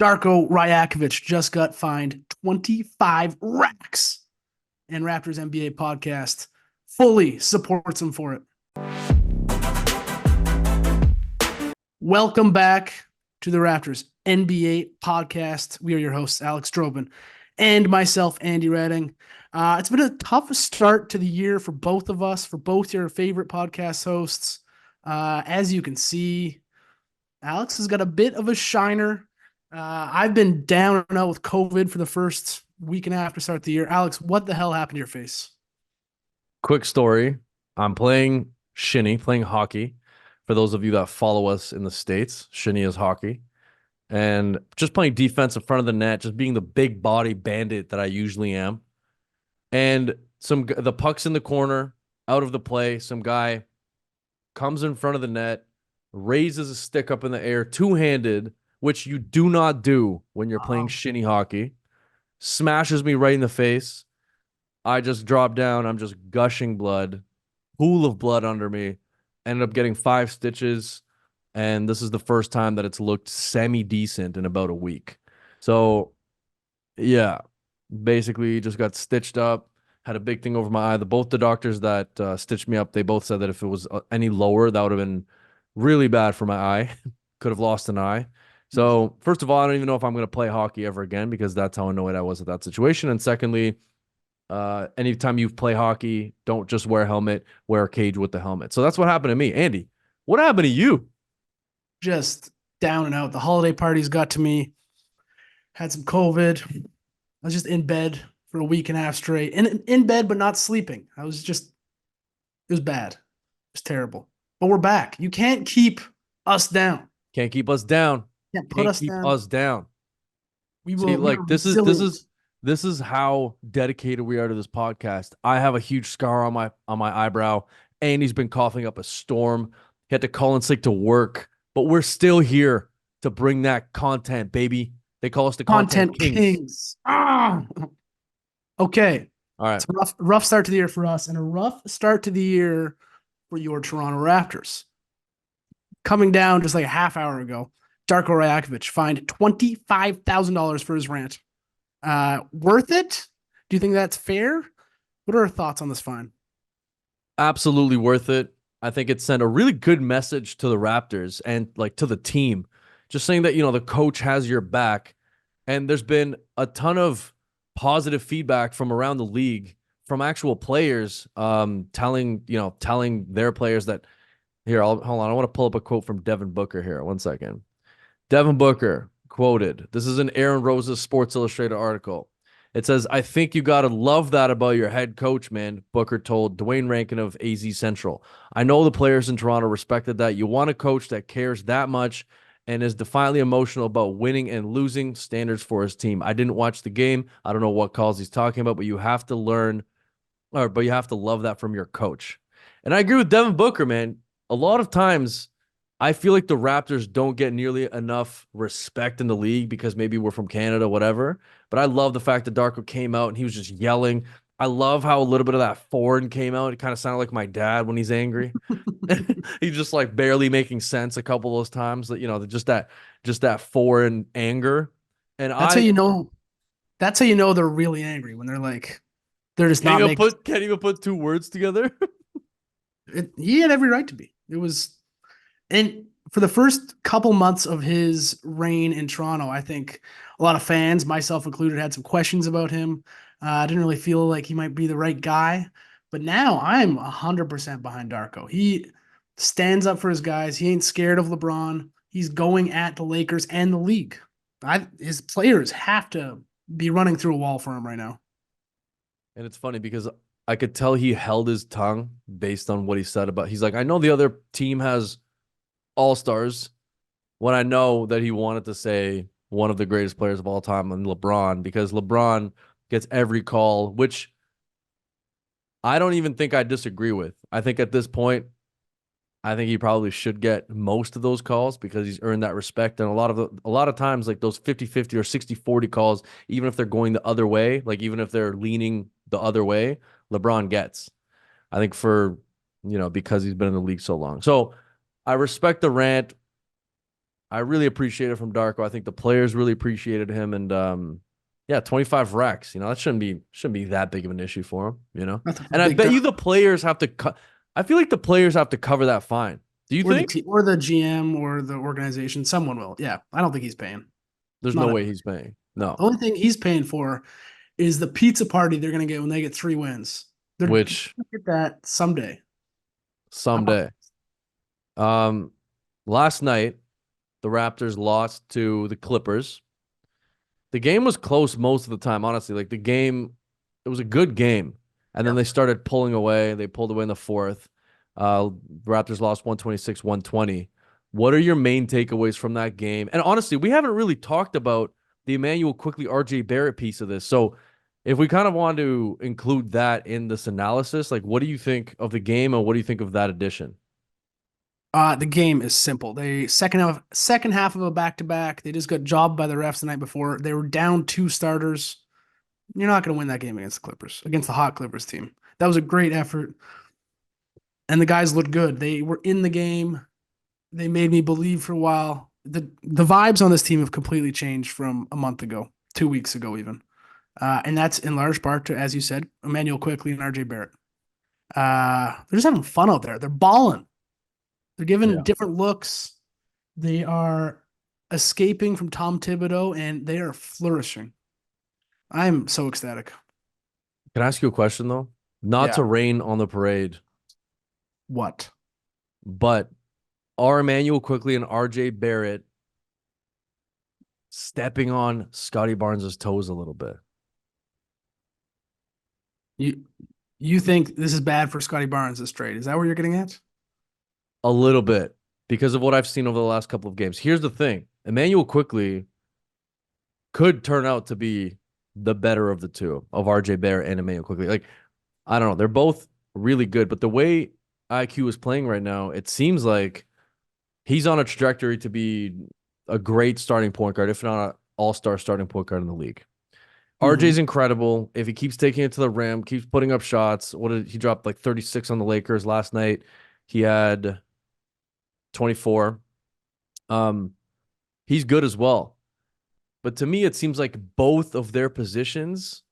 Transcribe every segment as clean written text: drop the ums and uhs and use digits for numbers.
Darko Rajakovic just got fined 25 racks, and Raptors NBA podcast fully supports him for it. Welcome back to the Raptors NBA podcast. We are your hosts, Alex Drobin, and myself, Andy Redding. It's been a tough start to the year for both of us, for both your favorite podcast hosts. As you can see, Alex has got a bit of a shiner. I've been down and out with COVID for the first week and a half to start the year. Alex, what the hell happened to your face? Quick story. I'm playing shinny, playing hockey. For those of you that follow us in the States, shinny is hockey. And just playing defense in front of the net, just being the big body bandit that I usually am. And the puck's in the corner, out of the play. Some guy comes in front of the net, raises a stick up in the air, two-handed, which you do not do when you're playing shinny hockey, smashes me right in the face. I just drop down. I'm just gushing blood, pool of blood under me. Ended up getting 5 stitches, and this is the first time that it's looked semi-decent in about a week. So, yeah, basically just got stitched up, had a big thing over my eye. Both the doctors that stitched me up, they both said that if it was any lower, that would have been really bad for my eye. Could have lost an eye. So, first of all, I don't even know if I'm going to play hockey ever again because that's how annoyed I was at that situation. And secondly, anytime you play hockey, don't just wear a helmet, wear a cage with the helmet. So that's what happened to me. Andy, what happened to you? Just down and out. The holiday parties got to me. Had some COVID. I was just in bed for a week and a half straight. In bed, but not sleeping. It was bad. It was terrible. But we're back. You can't keep us down. Can't keep us down. Can't put us keep down. us down. We will. See, like this is how dedicated we are to this podcast. I have a huge scar on my eyebrow. Andy's been coughing up a storm. He had to call in sick to work, but we're still here to bring that content, baby. They call us the content kings. Okay. All right. It's a rough start to the year for us, and a rough start to the year for your Toronto Raptors. Coming down just like a half hour ago, Darko Rajakovic fined $25,000 for his rant. Worth it? Do you think that's fair? What are our thoughts on this fine? Absolutely worth it. I think it sent a really good message to the Raptors and like to the team, just saying that, the coach has your back. And there's been a ton of positive feedback from around the league, from actual players, telling their players that here, hold on. I want to pull up a quote from Devin Booker here. 1 second. Devin Booker quoted, this is an Aaron Rose's Sports Illustrated article. It says, I think you got to love that about your head coach, man, Booker told Dwayne Rankin of AZ Central. I know the players in Toronto respected that. You want a coach that cares that much and is defiantly emotional about winning and losing standards for his team. I didn't watch the game. I don't know what calls he's talking about, but you have to love that from your coach. And I agree with Devin Booker, man. A lot of times, I feel like the Raptors don't get nearly enough respect in the league because maybe we're from Canada, whatever. But I love the fact that Darko came out and he was just yelling. I love how a little bit of that foreign came out. It kind of sounded like my dad when he's angry. He's just like barely making sense a couple of those times. That just that foreign anger. And That's how you know. That's how you know they're really angry when they're just not making. Can't even put 2 words together. He had every right to be. It was. And for the first couple months of his reign in Toronto, I think a lot of fans, myself included, had some questions about him. I didn't really feel like he might be the right guy. But now I'm 100% behind Darko. He stands up for his guys. He ain't scared of LeBron. He's going at the Lakers and the league. His players have to be running through a wall for him right now. And it's funny because I could tell he held his tongue based on what he said about. He's like, I know the other team has all-stars, when I know that he wanted to say one of the greatest players of all time and LeBron, because LeBron gets every call, which I don't even think I disagree with. I think at this point, I think he probably should get most of those calls because he's earned that respect. And a lot of times, like those 50-50 or 60-40 calls, even if they're going the other way, like even if they're leaning the other way, LeBron gets. I think because he's been in the league so long. So I respect the rant. I really appreciate it from Darko. I think the players really appreciated him, and yeah, 25 racks. That shouldn't be that big of an issue for him. That's a And I big bet time. you the players have to cut. I feel like the players have to cover that fine. Do you Or the think? team, or the GM, or the organization. Someone will. Yeah, I don't think he's paying. There's no Not way he's paying. no. The No, only thing he's paying for is the pizza party they're gonna get when they get 3 wins. They're gonna which get that someday. someday. Um, Last night the Raptors lost to the Clippers. The game was close most of the time, honestly. Like the game, it was a good game. And then Yep. they started pulling away. They pulled away in the fourth. Raptors lost 126-120. What are your main takeaways from that game? And honestly, we haven't really talked about the Immanuel Quickley RJ Barrett piece of this. So if we kind of want to include that in this analysis, like what do you think of the game and what do you think of that addition? The game is simple. They second half of a back to back. They just got jobbed by the refs the night before. They were down 2 starters. You're not going to win that game against the Clippers, against the hot Clippers team. That was a great effort, and the guys looked good. They were in the game. They made me believe for a while. The vibes on this team have completely changed from a month ago, 2 weeks ago, even, and that's in large part to, as you said, Immanuel Quickley and RJ Barrett. They're just having fun out there. They're balling. They're given Yeah. different looks. They are escaping from Tom Thibodeau, and they are flourishing. I'm so ecstatic. Can I ask you a question though? Not Yeah. to rain on the parade, What? but are Emmanuel Quickley and RJ Barrett stepping on Scotty Barnes' toes a little bit? You you think this is bad for Scotty Barnes this trade? Is that where you're getting at? A little bit because of what I've seen over the last couple of games. Here's the thing. Emmanuel Quickley could turn out to be the better of the two of RJ Barrett and Emmanuel Quickley. Like, I don't know. They're both really good, but the way IQ is playing right now, it seems like he's on a trajectory to be a great starting point guard, if not an all-star starting point guard in the league. Mm-hmm. RJ's incredible. If he keeps taking it to the rim, keeps putting up shots, he dropped like 36 on the Lakers last night. He had 24. He's good as well. But to me, it seems like both of their positions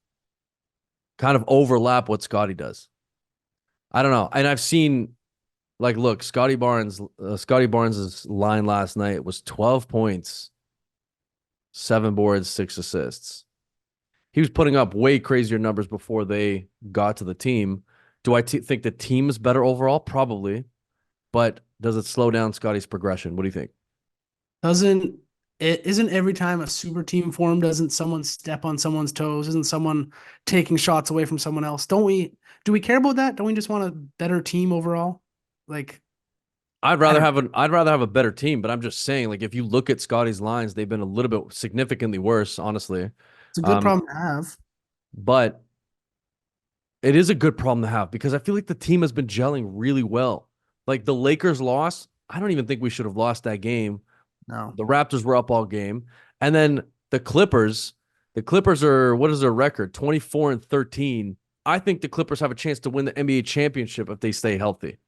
kind of overlap what Scotty does. I don't know. And I've seen like, look, Scotty Barnes's line last night was 12 points, 7 boards, 6 assists. He was putting up way crazier numbers before they got to the team. Do I think the team is better overall? Probably. But does it slow down Scotty's progression? What do you think? Doesn't it isn't every time a super team form, doesn't someone step on someone's toes? Isn't someone taking shots away from someone else? Don't we do we care about that? Don't we just want a better team overall? Like, I don't know. I'd rather have a better team, but I'm just saying, like, if you look at Scotty's lines, they've been a little bit significantly worse, honestly. It's a good Um, problem to have. but it is a good problem to have because I feel like the team has been gelling really well. Like the Lakers loss, I don't even think we should have lost that game. No. The Raptors were up all game. And then the Clippers are, what is their record? 24-13. I think the Clippers have a chance to win the NBA championship if they stay healthy.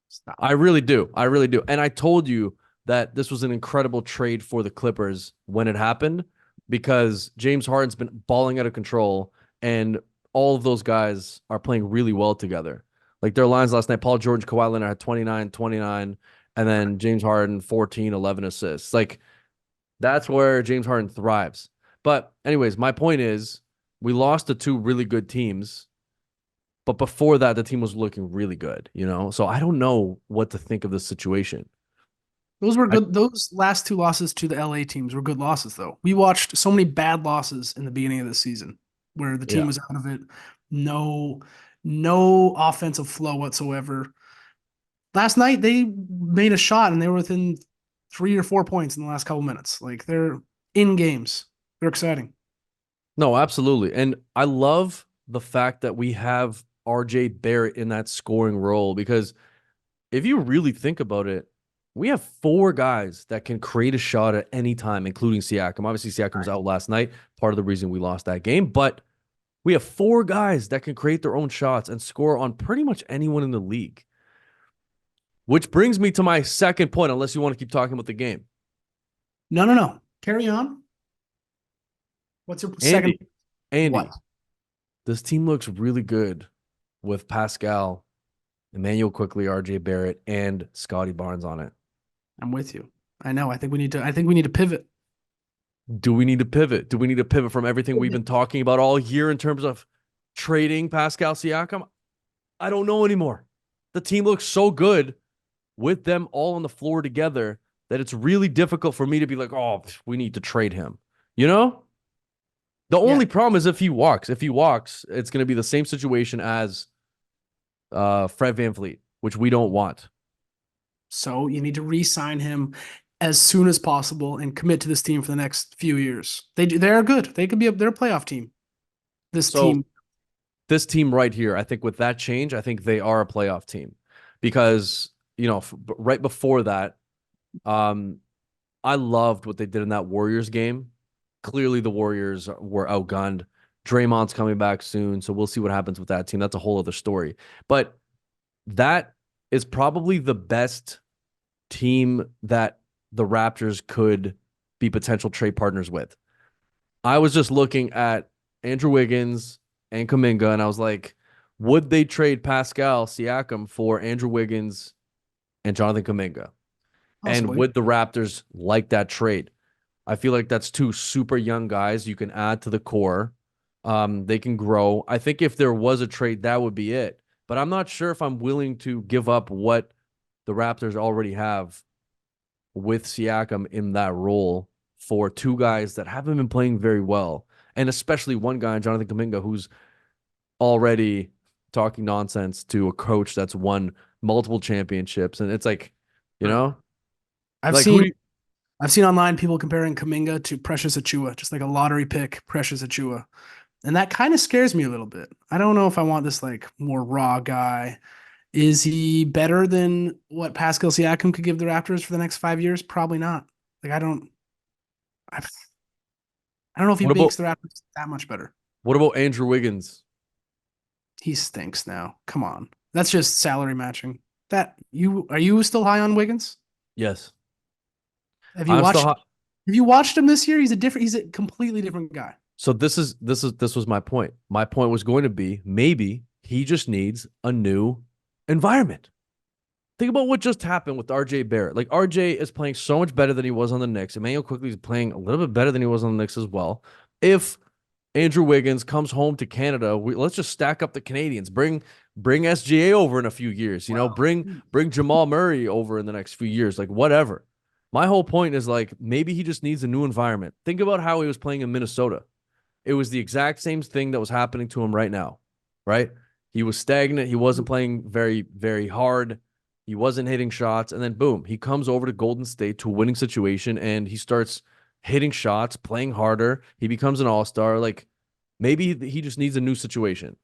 Stop. I really do. I really do. And I told you that this was an incredible trade for the Clippers when it happened because James Harden's been balling out of control and all of those guys are playing really well together. Like their lines last night, Paul George, Kawhi Leonard had 29, 29, and then James Harden 14, 11 assists. Like that's where James Harden thrives. But anyways, my point is we lost to two really good teams. But before that, the team was looking really good, So I don't know what to think of this situation. Those were I, good. Those last 2 losses to the LA teams were good losses, though. We watched so many bad losses in the beginning of the season where the team yeah. was out of it. No, no offensive flow whatsoever. Last night they made a shot and they were within 3 or 4 points in the last couple minutes. Like they're in games. They're exciting. No, absolutely. And I love the fact that we have RJ Barrett in that scoring role because if you really think about it, we have 4 guys that can create a shot at any time, including Siakam. Obviously, Siakam was out last night, part of the reason we lost that game. But we have 4 guys that can create their own shots and score on pretty much anyone in the league. Which brings me to my second point, unless you want to keep talking about the game. No. Carry on. What's your second? Andy, Andy, What? this team looks really good with Pascal, Immanuel Quickley, RJ Barrett, and Scotty Barnes on it. I'm with you. I know. I think we need to pivot. Do we need to pivot? Do we need to pivot from everything we've been talking about all year in terms of trading Pascal Siakam? I don't know anymore. The team looks so good with them all on the floor together that it's really difficult for me to be like, oh, we need to trade him. You know? The Yeah. only problem is if he walks. If he walks, it's going to be the same situation as Fred VanVleet, which we don't want. So you need to re-sign him as soon as possible and commit to this team for the next few years. They are good. They're a playoff team. This So team. this team right here, I think with that change, I think they are a playoff team because, right before that, um, I loved what they did in that Warriors game. Clearly, the Warriors were outgunned. Draymond's coming back soon, so we'll see what happens with that team. That's a whole other story. But that is probably the best team that the Raptors could be potential trade partners with. I was just looking at Andrew Wiggins and Kuminga, and I was like, would they trade Pascal Siakam for Andrew Wiggins and Jonathan Kuminga? And Possibly. would the Raptors like that trade? I feel like that's two super young guys you can add to the core. They can grow. I think if there was a trade, that would be it. But I'm not sure if I'm willing to give up what the Raptors already have with Siakam in that role for two guys that haven't been playing very well. And especially one guy, Jonathan Kuminga, who's already talking nonsense to a coach that's won multiple championships. And it's like, you Right. know, I've like who do seen you, I've seen online people comparing Kuminga to Precious Achua, just like a lottery pick, Precious Achua. And that kind of scares me a little bit. I don't know if I want this like more raw guy. Is he better than what Pascal Siakam could give the Raptors for the next 5 years? Probably not. Like I, I don't know if he what makes about the Raptors that much better. what about Andrew Wiggins? He stinks now. Come on. That's just salary matching. That you are you still high on Wiggins? Yes. Have you I'm still watched hot. have you watched him this year? He's a completely different guy. So this was my point. My point was going to be maybe he just needs a new environment. Think about what just happened with RJ Barrett. Like RJ is playing so much better than he was on the Knicks. Emmanuel Quickley is playing a little bit better than he was on the Knicks as well. If Andrew Wiggins comes home to Canada, let's just stack up the Canadians. Bring SGA over in a few years. Wow. Bring Jamal Murray over in the next few years. Like whatever. My whole point is like maybe he just needs a new environment. Think about how he was playing in Minnesota. It was the exact same thing that was happening to him right now, right? He was stagnant. He wasn't playing very, very hard. He wasn't hitting shots. And then, boom, he comes over to Golden State to a winning situation and he starts hitting shots, playing harder. He becomes an all-star. Like, maybe he just needs a new situation.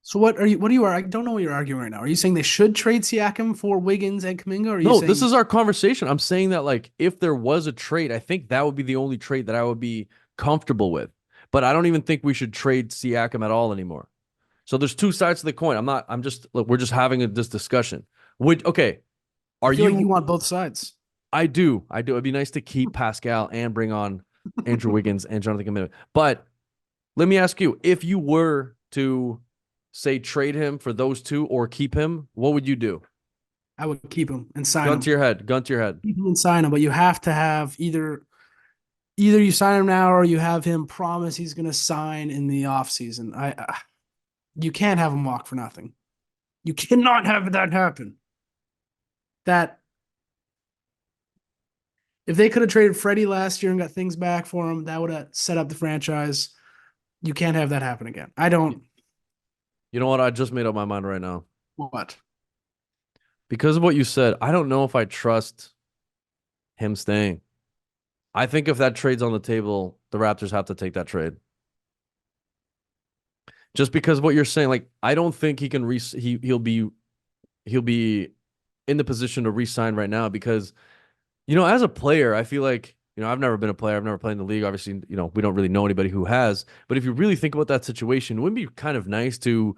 So what are you I don't know what you're arguing right now. Are you saying they should trade Siakam for Wiggins and Kuminga? Or are you No, this saying is our conversation. I'm saying that, like, if there was a trade, I think that would be the only trade that I would be comfortable with. But I don't even think we should trade Siakam at all anymore. So there's two sides to the coin. I'm just, look, we're just having this discussion. Okay, I are feel like you you, want both sides? I do. It'd be nice to keep Pascal and bring on Andrew Wiggins and Jonathan Kuminga. But let me ask you, if you were to say trade him for those two or keep him, what would you do? I would keep him and sign Gun him. to your head. Gun to your head. Keep him and sign him, but you have to have either you sign him now or you have him promise he's going to sign in the offseason. You can't have him walk for nothing. You cannot have that happen. That if they could have traded Freddie last year and got things back for him, that would have set up the franchise. You can't have that happen again. I don't. You know what? I just made up my mind right now. What? Because of what you said, I don't know if I trust him staying. I think if that trade's on the table, the Raptors have to take that trade. Just because of what you're saying, like I don't think he can he'll be in the position to re-sign right now because as a player, I feel like I've never been a player, I've never played in the league. Obviously, we don't really know anybody who has. But if you really think about that situation, wouldn't it be kind of nice to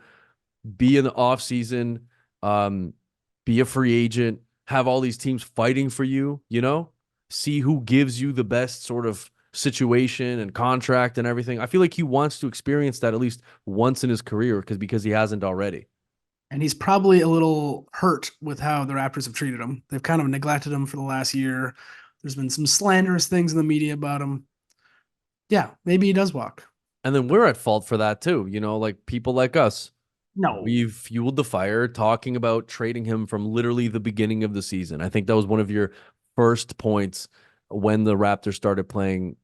be in the off season, be a free agent, have all these teams fighting for you, see who gives you the best sort of situation and contract and everything. I feel like he wants to experience that at least once in his career because he hasn't already. And he's probably a little hurt with how the Raptors have treated him. They've kind of neglected him for the last year. There's been some slanderous things in the media about him. Yeah, maybe he does walk. And then we're at fault for that too. Like people like us. No, We've fueled the fire talking about trading him from literally the beginning of the season. I think that was one of your first points when the Raptors started playing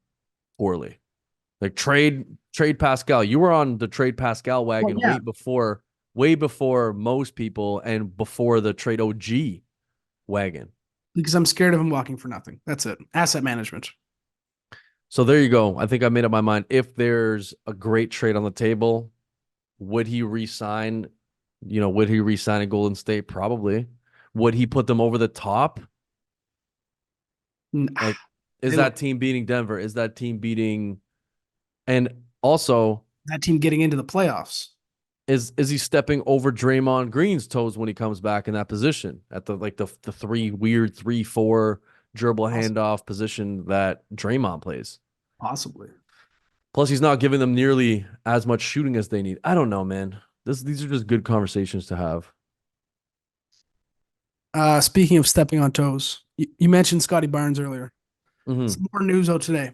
poorly. Like trade Pascal. You were on the trade Pascal well, wagon yeah, way before most people and before the trade OG wagon. because I'm scared of him walking for nothing. That's it. Asset management. So there you go. I think I made up my mind. If there's a great trade on the table, would he resign? Would he resign at Golden State? Probably. Would he put them over the top? Like, is that team beating Denver? Is that team beating? And also, that team getting into the playoffs? is he stepping over Draymond Green's toes when he comes back in that position at the three weird 3-4 dribble handoff position that Draymond plays? Possibly. Plus, he's not giving them nearly as much shooting as they need. I don't know, man. These are just good conversations to have. Speaking of stepping on toes, you mentioned Scotty Barnes earlier. Mhm. Some more news out today.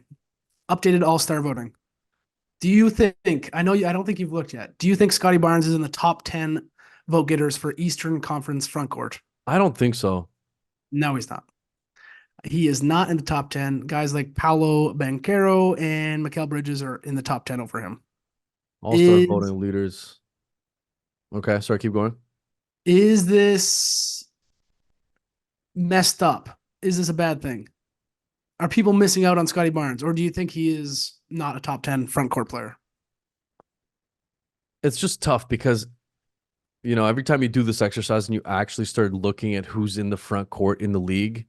Updated All-Star voting. Do you think, I don't think you've looked yet. Do you think Scotty Barnes is in the top 10 vote getters for Eastern Conference front court? I don't think so. No, he's not. He is not in the top 10. Guys like Paolo Banchero and Mikal Bridges are in the top 10 over him. All-star voting leaders. Okay, sorry, keep going. Is this messed up? Is this a bad thing? Are people missing out on Scotty Barnes, or do you think he is not a top 10 front court player? It's just tough because, every time you do this exercise and you actually start looking at who's in the front court in the league,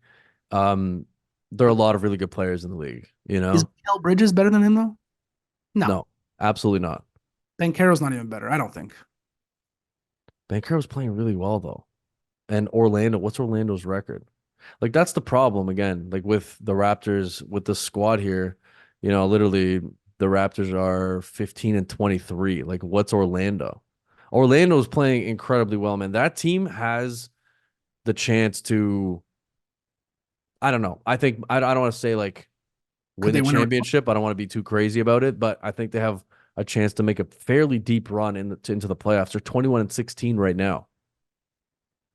there are a lot of really good players in the league, Is Mikal Bridges better than him, though? No, absolutely not. Banchero's not even better, I don't think. Banchero's playing really well, though. And Orlando, what's Orlando's record? Like, that's the problem, again, like with the Raptors, with the squad here, literally the Raptors are 15-23. Like, what's Orlando? Orlando's playing incredibly well, man. That team has the chance to, I don't know. I think I don't want to say like win the championship. I don't want to be too crazy about it, but I think they have a chance to make a fairly deep run into the playoffs. They're 21-16 right now.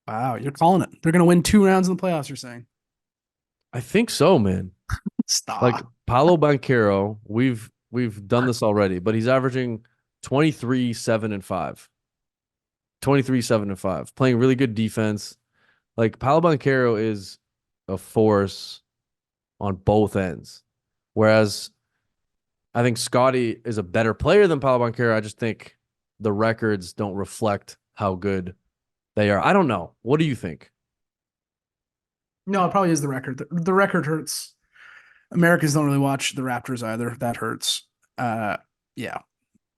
Wow, you're calling it. They're going to win 2 rounds in the playoffs, you're saying? I think so, man. Stop. Like Paolo Banchero, we've done this already, but he's averaging 23, 7, and 5. 23, 7, and 5. Playing really good defense. Like Paolo Banchero is a force on both ends. Whereas I think Scotty is a better player than Paolo Banchero. I just think the records don't reflect how good they are. I don't know. What do you think? No, it probably is the record. The record hurts. Americans don't really watch the Raptors either. That hurts. Yeah.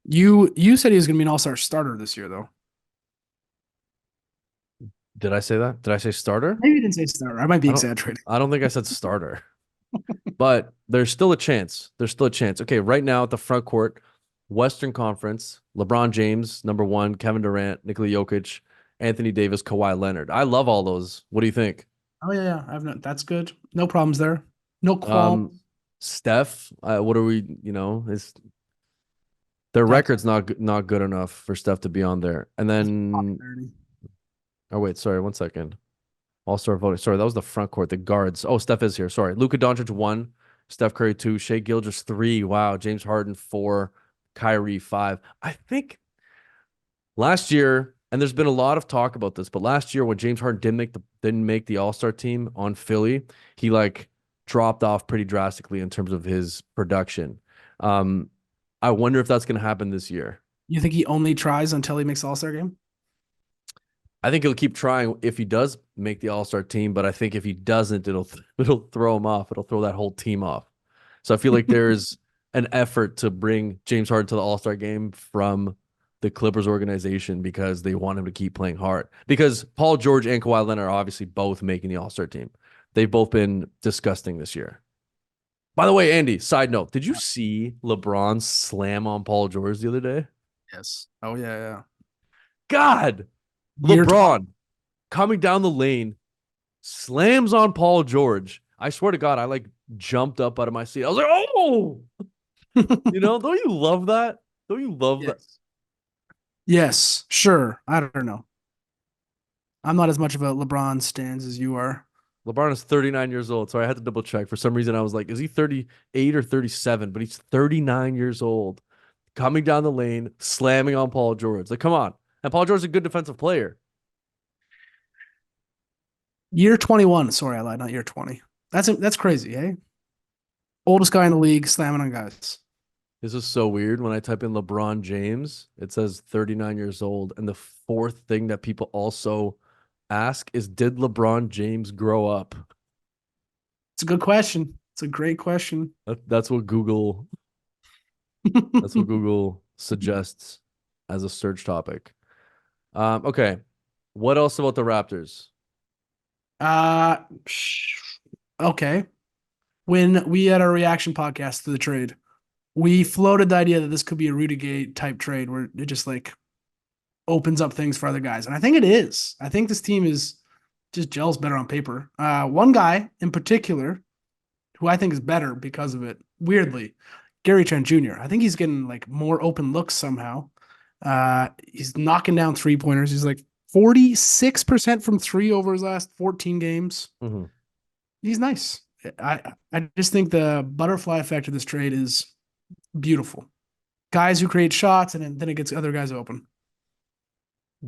You said he was going to be an all-star starter this year, though. Did I say that? Did I say starter? Maybe you didn't say starter. I might be exaggerating. I don't think I said starter. But there's still a chance. There's still a chance. Okay, right now at the front court, Western Conference, LeBron James, number 1, Kevin Durant, Nikola Jokic, Anthony Davis, Kawhi Leonard. I love all those. What do you think? Oh yeah, that's good. No problems there. No qualms. Steph, what are we, is their record's not good enough for Steph to be on there. And then oh wait, sorry, 1 second. All-star voting. Sorry, that was the front court, the guards. Oh, Steph is here. Sorry. Luka Doncic 1, Steph Curry 2, Shai Gilgeous 3. Wow, James Harden 4, Kyrie 5. I think last year, and there's been a lot of talk about this, but last year when James Harden didn't make the All-Star team on Philly, he like dropped off pretty drastically in terms of his production. I wonder if that's going to happen this year. You think he only tries until he makes the All-Star game? I think he'll keep trying if he does make the All-Star team, but I think if he doesn't, it'll throw him off. It'll throw that whole team off. So I feel like there's an effort to bring James Harden to the All-Star game from the Clippers organization because they want him to keep playing hard. Because Paul George and Kawhi Leonard are obviously both making the All-Star team. They've both been disgusting this year. By the way, Andy, side note, did you see LeBron slam on Paul George the other day? Yes. Oh yeah, God, yeah. Year 20. LeBron coming down the lane, slams on Paul George. I swear to God, I like jumped up out of my seat. I was like, oh, don't you love that? Don't you love that? Yes. Yes. Sure. I don't know. I'm not as much of a LeBron stans as you are. LeBron is 39 years old. So I had to double check. For some reason, I was like, is he 38 or 37? But he's 39 years old, coming down the lane, slamming on Paul George. Like, come on. And Paul George is a good defensive player. Year 21. Sorry, I lied. Not year 20. That's crazy, eh? Oldest guy in the league slamming on guys. This is so weird. When I type in LeBron James, it says 39 years old. And the fourth thing that people also ask is, did LeBron James grow up? It's a good question. It's a great question. That's what Google suggests as a search topic. Okay. What else about the Raptors? Uh, okay. When we had our reaction podcast to the trade, we floated the idea that this could be a Rudy Gay type trade where it just like opens up things for other guys. And I think it is. I think this team is just gels better on paper. One guy in particular who I think is better because of it, weirdly, Gary Trent Jr. I think he's getting like more open looks somehow. He's knocking down 3-pointers. He's like 46% from three over his last 14 games. Mm-hmm. He's nice. I just think the butterfly effect of this trade is beautiful. Guys who create shots and then it gets other guys open.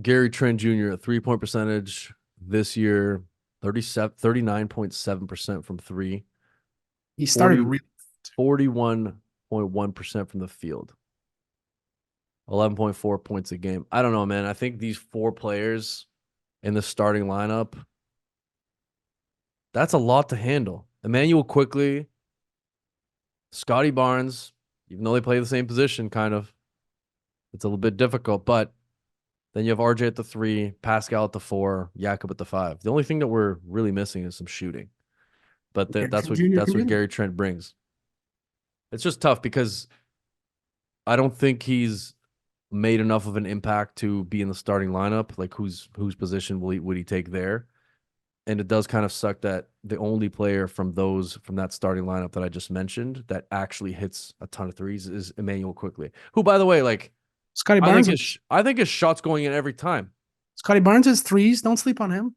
Gary Trent Jr., 3-point percentage this year, 39.7% from three. He started 41.1% from the field. 11.4 points a game. I don't know, man. I think these four players in the starting lineup, that's a lot to handle. Immanuel Quickley, Scotty Barnes, even though they play the same position, kind of, it's a little bit difficult. But then you have RJ at the 3, Pascal at the 4, Jakob at the 5. The only thing that we're really missing is some shooting. But that's what Gary Trent brings. It's just tough because I don't think he's made enough of an impact to be in the starting lineup. Like whose position would he take there? And it does kind of suck that the only player from that starting lineup that I just mentioned that actually hits a ton of threes is Immanuel Quickley, who, by the way, like Scotty Barnes. I think his shot's going in every time. Scotty Barnes has threes. Don't sleep on him.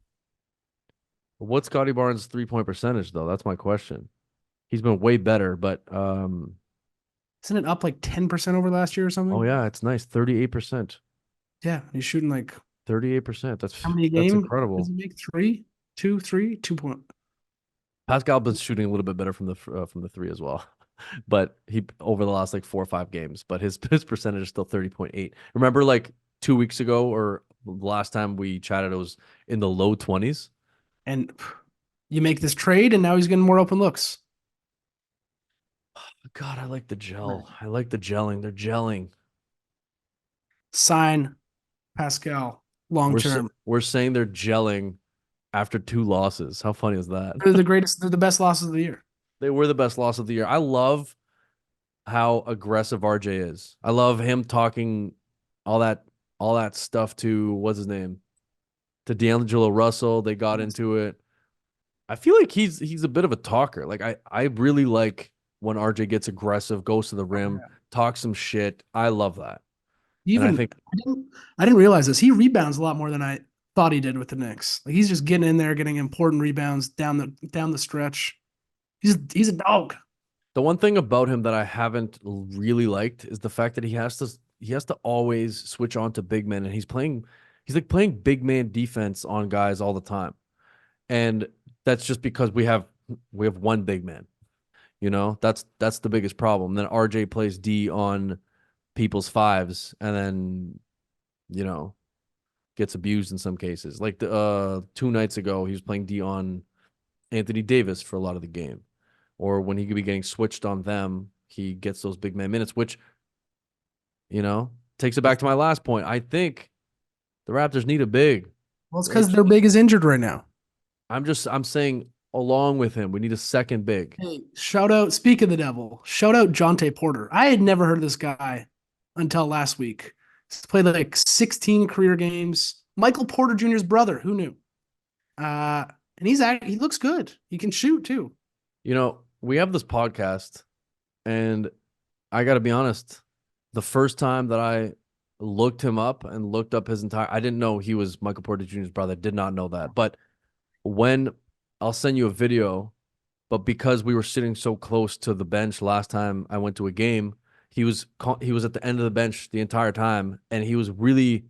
What's Scotty Barnes' 3-point percentage though? That's my question. He's been way better, but isn't it up like 10% over last year or something? Oh yeah, it's nice. 38%. Yeah, he's shooting like 38%. That's how many games? That's incredible. Does he make 3, 2, 3, 2 point? Pascal been shooting a little bit better from the 3 as well, but he over the last like 4 or 5 games. But his percentage is still 30.8. Remember, like 2 weeks ago or last time we chatted, it was in the low 20s. And you make this trade, and now he's getting more open looks. God, I like the gel. I like the gelling. They're gelling. Sign Pascal long term. We're saying they're gelling after 2 losses. How funny is that? They're the greatest. They're the best losses of the year. They were the best loss of the year. I love how aggressive RJ is. I love him talking all that stuff to what's his name? To D'Angelo Russell. They got into it. I feel like he's a bit of a talker. Like I really like when RJ gets aggressive, goes to the rim, talks some shit. I love that. I didn't realize this. He rebounds a lot more than I thought he did with the Knicks. Like he's just getting in there, getting important rebounds down the stretch. He's a dog. The one thing about him that I haven't really liked is the fact that he has to always switch on to big men, and he's like playing big man defense on guys all the time. And that's just because we have one big man. That's the biggest problem. Then RJ plays D on people's 5s and then, gets abused in some cases. Like 2 nights ago, he was playing D on Anthony Davis for a lot of the game. Or when he could be getting switched on them, he gets those big man minutes, which, takes it back to my last point. I think the Raptors need a big. Well, it's because their big is injured right now. I'm saying along with him. We need a second big. Hey, shout out, speak of the devil, shout out Jonte Porter. I had never heard of this guy until last week. He's played like 16 career games. Michael Porter Jr.'s brother. Who knew? And he looks good. He can shoot too. You know, we have this podcast, and I got to be honest, the first time that I looked him up and looked up his entire, I didn't know he was Michael Porter Jr.'s brother. Did not know that. But when I'll send you a video, but because we were sitting so close to the bench last time I went to a game, he was at the end of the bench the entire time, and he was really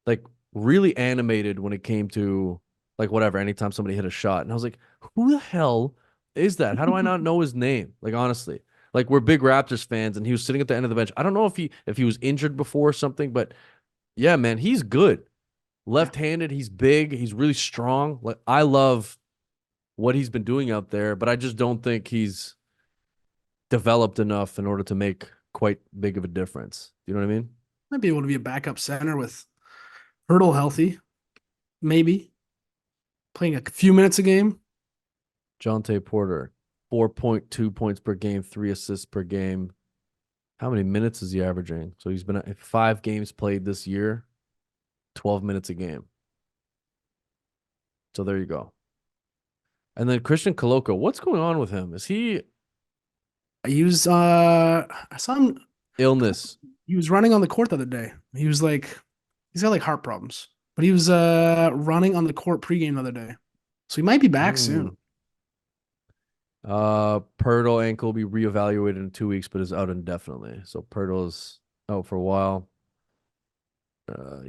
like really animated when it came to like whatever, anytime somebody hit a shot. And I was like, who the hell is that? How do I not know his name? Like honestly. Like we're big Raptors fans, and he was sitting at the end of the bench. I don't know if he was injured before or something, but yeah, man, he's good. Left-handed, he's big, he's really strong. Like I love what he's been doing out there, but I just don't think he's developed enough in order to make quite big of a difference. You know what I mean? Might be able to be a backup center with Hurdle healthy, maybe playing a few minutes a game. Jonte Porter, 4.2 points per game, 3 assists per game. How many minutes is he averaging? So he's been at 5 games played this year, 12 minutes a game. So there you go. And then Christian Coloco, what's going on with him? Is he I saw him. illness? He was running on the court the other day. He's got like heart problems, but he was running on the court pregame the other day, so he might be back soon. Pirtle ankle will be reevaluated in 2 weeks, but is out indefinitely. So Pirtle's out for a while.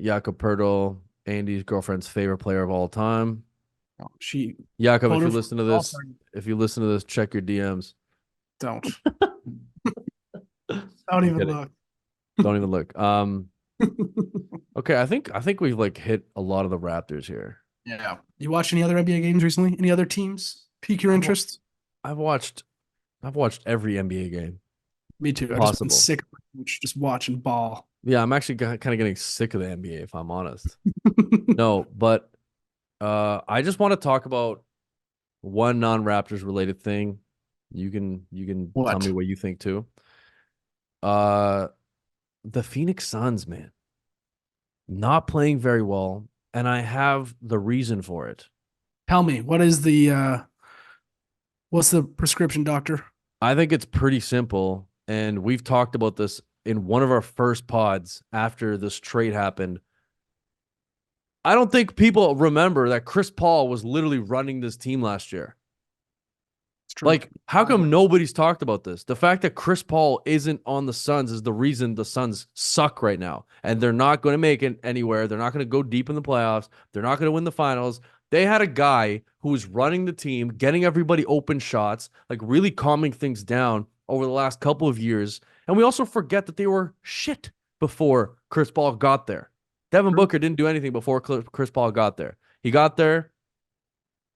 Jakob Pirtle, Andy's girlfriend's favorite player of all time. Jakob, if you listen to this, check your DMs. Don't. Don't even look. Don't even look. Okay, I think we've like hit a lot of the Raptors here. Yeah. You watch any other NBA games recently? Any other teams pique your interest? I've watched every NBA game. Me too. I've just been sick of just watching ball. Yeah, I'm actually kind of getting sick of the NBA, if I'm honest. No, but I just want to talk about one non-Raptors related thing. You can tell me what you think too. The Phoenix Suns, man, not playing very well, and I have the reason for it. Tell me, what's the prescription, doctor? I think it's pretty simple, and we've talked about this in one of our first pods after this trade happened. I don't think people remember that Chris Paul was literally running this team last year. Like, how come nobody's talked about this? The fact that Chris Paul isn't on the Suns is the reason the Suns suck right now. And they're not going to make it anywhere. They're not going to go deep in the playoffs. They're not going to win the finals. They had a guy who was running the team, getting everybody open shots, like really calming things down over the last couple of years. And we also forget that they were shit before Chris Paul got there. Devin Booker didn't do anything before Chris Paul got there. He got there.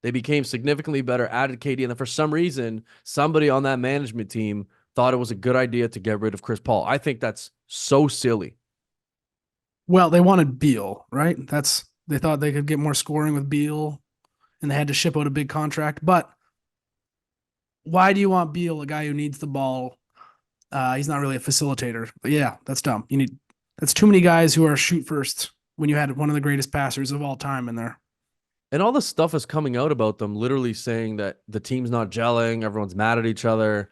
They became significantly better, added KD, and then for some reason, somebody on that management team thought it was a good idea to get rid of Chris Paul. I think that's so silly. Well, they wanted Beal, right? They thought they could get more scoring with Beal, and they had to ship out a big contract. But why do you want Beal, a guy who needs the ball? He's not really a facilitator. But yeah, that's dumb. That's too many guys who are shoot first when you had one of the greatest passers of all time in there. And all this stuff is coming out about them literally saying that the team's not gelling, everyone's mad at each other.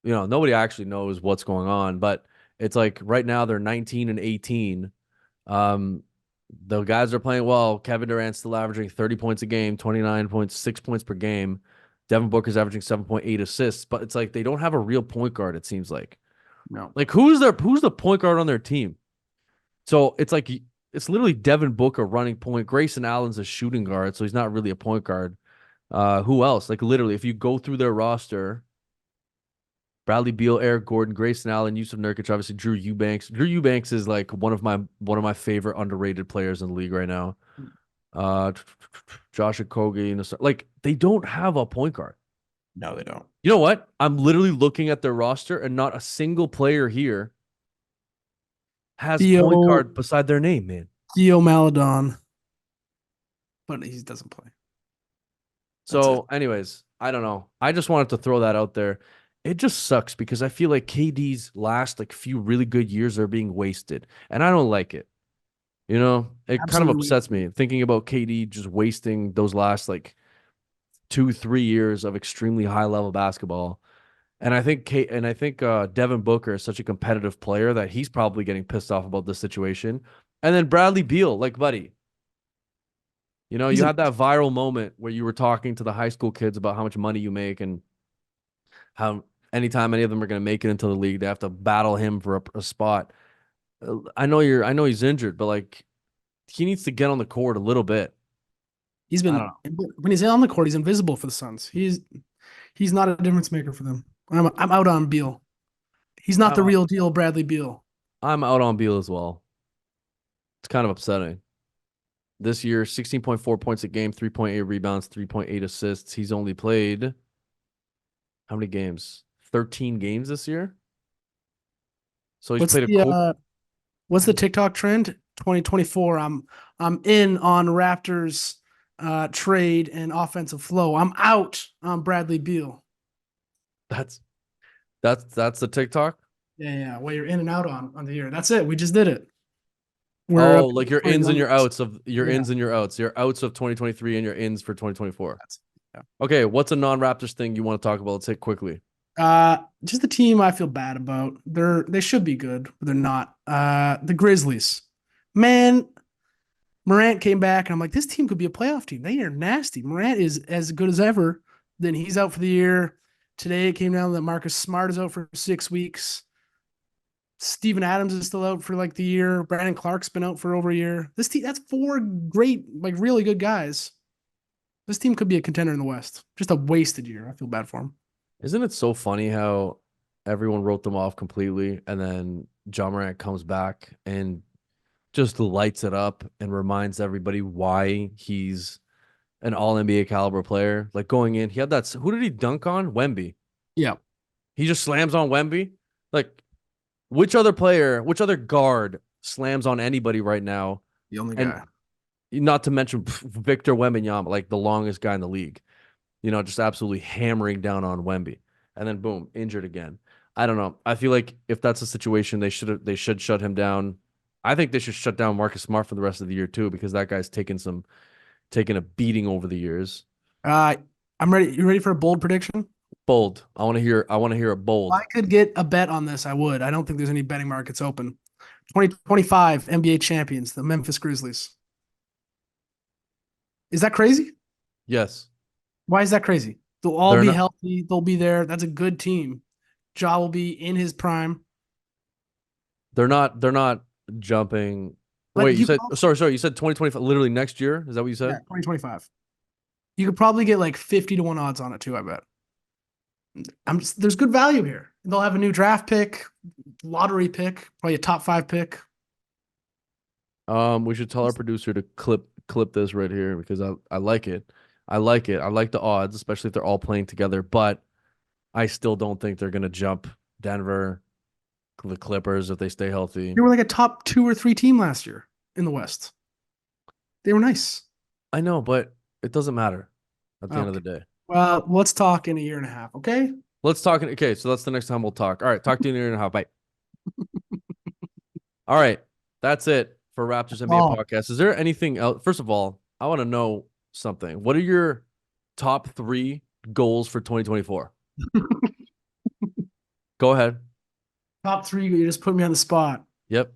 You know, nobody actually knows what's going on, but it's like right now they're 19 and 18. The guys are playing well. Kevin Durant's still averaging 30 points a game, 29.6 points per game. Devin Booker's averaging 7.8 assists, but it's like they don't have a real point guard, it seems like. No. Like who's the point guard on their team? So it's like it's literally Devin Booker running point. Grayson Allen's a shooting guard, so he's not really a point guard. Who else? Like literally, if you go through their roster, Bradley Beal, Eric Gordon, Grayson Allen, Yusuf Nurkic, obviously Drew Eubanks. Drew Eubanks is like one of my favorite underrated players in the league right now. Josh Okogie, like they don't have a point guard. No, they don't. You know what? I'm literally looking at their roster, and not a single player here has point guard beside their name, man. Theo Maladon. But he doesn't play. That's it. So, anyways, I don't know. I just wanted to throw that out there. It just sucks because I feel like KD's last like few really good years are being wasted, and I don't like it. You know, it kind of Absolutely. upsets me thinking about KD just wasting those last like 2, 3 years of extremely high level basketball. And I think Devin Booker is such a competitive player that he's probably getting pissed off about this situation. And then Bradley Beal, like buddy, you know, He's you a had that viral moment where you were talking to the high school kids about how much money you make and how anytime any of them are going to make it into the league, they have to battle him for a spot. I know he's injured, but like he needs to get on the court a little bit. he's I don't been know. when he's on the court, he's invisible for the Suns. He's not a difference maker for them. I'm out on Beal. He's not the I'm real deal, Bradley Beal. I'm out on Beal as well. It's kind of upsetting. This year, 16.4 points a game, 3.8 rebounds, 3.8 assists. He's only played how many games? 13 games this year. So he's What's played a the quarter. what's the TikTok trend? 2024. I'm in on Raptors trade and offensive flow. I'm out on Bradley Beal. That's that's the TikTok. Yeah, yeah. Well, you're in and out on the year. That's it. We just did it. We're Oh, like your ins and 21 your minutes. outs of your Yeah, ins and your outs. Your outs of 2023 and your ins for 2024. that's yeah. Okay, what's a non-Raptors thing you want to talk about? Let's hit quickly. Just the team I feel bad about. They should be good, but they're not. The Grizzlies. Man, Morant came back, and I'm like, this team could be a playoff team. They are nasty. Morant is as good as ever. Then he's out for the year. Today it came down that Marcus Smart is out for 6 weeks. Steven Adams is still out for like the year. Brandon Clark's been out for over a year. This team, that's four great, like really good guys. This team could be a contender in the West. Just a wasted year. I feel bad for him. Isn't it so funny how everyone wrote them off completely and then John Morant comes back and just lights it up and reminds everybody why he's an all NBA caliber player. Like going in, he had that. Who did he dunk on? Wemby. Yeah, He just slams on Wemby. Like, which other player, which other guard slams on anybody right now? the only And guy. not to mention Victor Wembanyama, like the longest guy in the league. You know, just absolutely hammering down on Wemby. And then boom, injured again. I don't know. I feel like if that's a situation, they should shut him down. I think they should shut down Marcus Smart for the rest of the year too, because that guy's taken a beating over the years. Uh, I'm ready. You ready for a bold prediction? Bold. I want to hear a If I bold. could get a bet on this, I would. I don't think there's any betting markets open. 2025 NBA champions, the Memphis Grizzlies. Is that crazy? Yes. Why is that crazy? They'll all They're be not healthy. They'll be there. That's a good team. Ja will be in his prime. they're not jumping. But Wait, you you could said also, sorry, you said 2025 literally next year? Is that what you yeah, said? 2025. You could probably get like 50 to 1 odds on it too, I bet. There's good value here. They'll have a new draft pick, lottery pick, probably a top 5 pick. We should tell our producer to clip this right here because I like it. I like it. I like the odds, especially if they're all playing together, but I still don't think they're gonna jump Denver, the Clippers if they stay healthy. They were like a top 2 or 3 team last year in the West. They were nice. I know, but it doesn't matter at the end of the Okay. day. Well, let's talk in a year and a half, okay? Let's talk. Okay, so that's the next time we'll talk. All right, talk to you in a year and a half. Bye. All right, that's it for Raptors NBA Oh, podcast. Is there anything else? First of all, I want to know something. What are your top 3 goals for 2024? Go ahead. top 3, you just put me on the spot. Yep.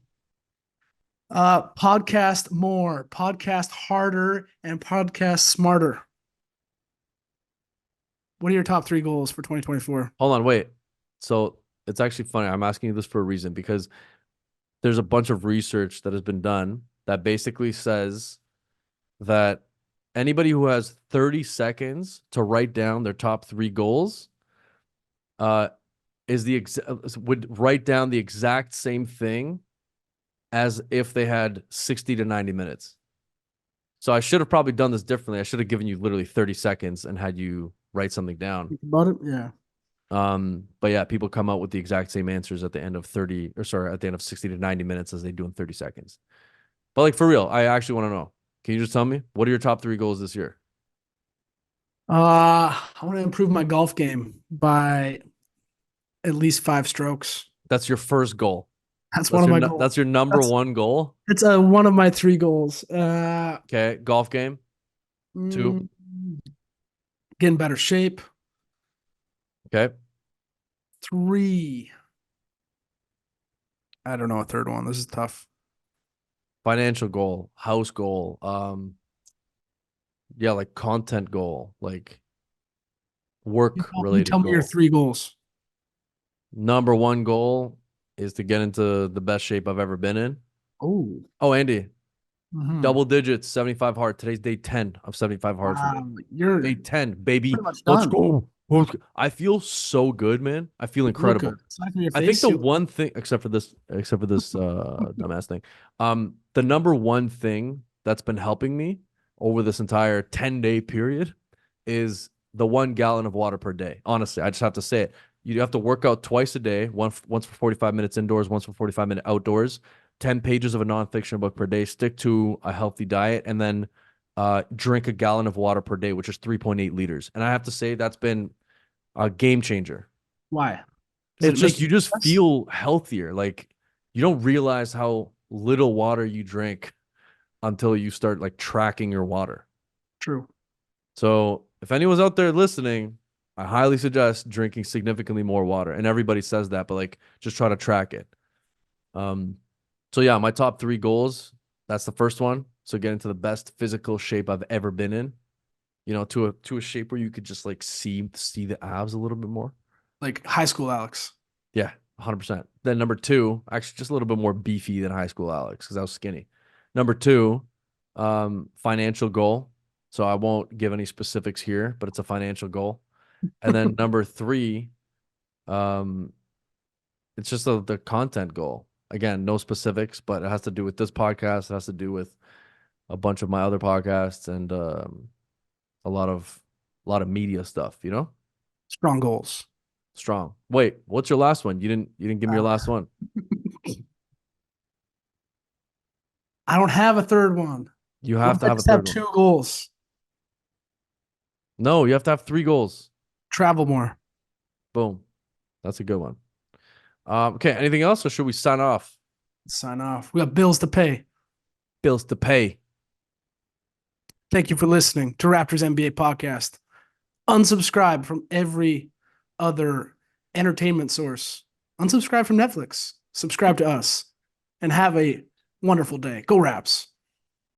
Podcast more, podcast harder, and podcast smarter. What are your top 3 goals for 2024? Hold on, wait. So it's actually funny. I'm asking you this for a reason because there's a bunch of research that has been done that basically says that anybody who has 30 seconds to write down their top 3 goals uh would write down the exact same thing as if they had 60 to 90 minutes. So I should have probably done this differently. I should have given you literally 30 seconds and had you write something down. Think about it? Yeah. But yeah, people come out with the exact same answers at the end of 30 or sorry, at the end of 60 to 90 minutes as they do in 30 seconds. But like for real, I actually want to know. Can you just tell me what are your top 3 goals this year? I want to improve my golf game by at least 5 strokes. That's your first goal. That's one of my goals. That's your number That's one goal. it's one of my 3 goals. Okay, golf game. Two. Mm, get in better shape. Okay. 3. I don't know a third one. This is tough. Financial goal, house goal, yeah, like content goal, like work You related tell me your goal. 3 goals. Number one goal is to get into the best shape I've ever been in. Oh, Oh, Andy, mhm. double digits, 75 hard. Today's day 10 of 75 hard for me. Wow, you're Day 10, baby. pretty much Let's done. go. I feel so good, man. I feel You look good. incredible. Aside from your I think face, the you look one thing, except for this dumbass thing, the number one thing that's been helping me over this entire 10-day period is the 1 gallon of water per day. Honestly, I just have to say it. You have to work out twice a day, once for 45 minutes indoors, once for 45-minute outdoors, 10 pages of a nonfiction book per day, stick to a healthy diet, and then drink a gallon of water per day, which is 3.8 liters. And I have to say that's been a game changer. why? Does It's it make just you you just stress? feel healthier. Like you don't realize how little water you drink until you start like tracking your water. True. So if anyone's out there listening, I highly suggest drinking significantly more water. And everybody says that, but like just try to track it. Um, so yeah, my top 3 goals. That's the first one. So get into the best physical shape I've ever been in. You know, to a shape where you could just like see the abs a little bit more. Like high school Alex. Yeah, 100%. Then number 2, actually just a little bit more beefy than high school Alex because I was skinny. Number 2, financial goal. So I won't give any specifics here, but it's a financial goal. And then number 3, um, it's just the content goal. Again, no specifics, but it has to do with this podcast. It has to do with a bunch of my other podcasts and a lot of media stuff. You know, Strong goals. strong. Wait, what's your last one? You didn't give me your Uh, last one. I don't have a third one. You What have if to I have a just have third one. 2 goals? No, you have to have 3 goals. Travel more. Boom. That's a good one. Okay. Anything else, or should we sign off? Sign off. We got bills to pay. Bills to pay. Thank you for listening to Raptors NBA podcast. Unsubscribe from every other entertainment source. Unsubscribe from Netflix. Subscribe to us and have a wonderful day. Go Raps.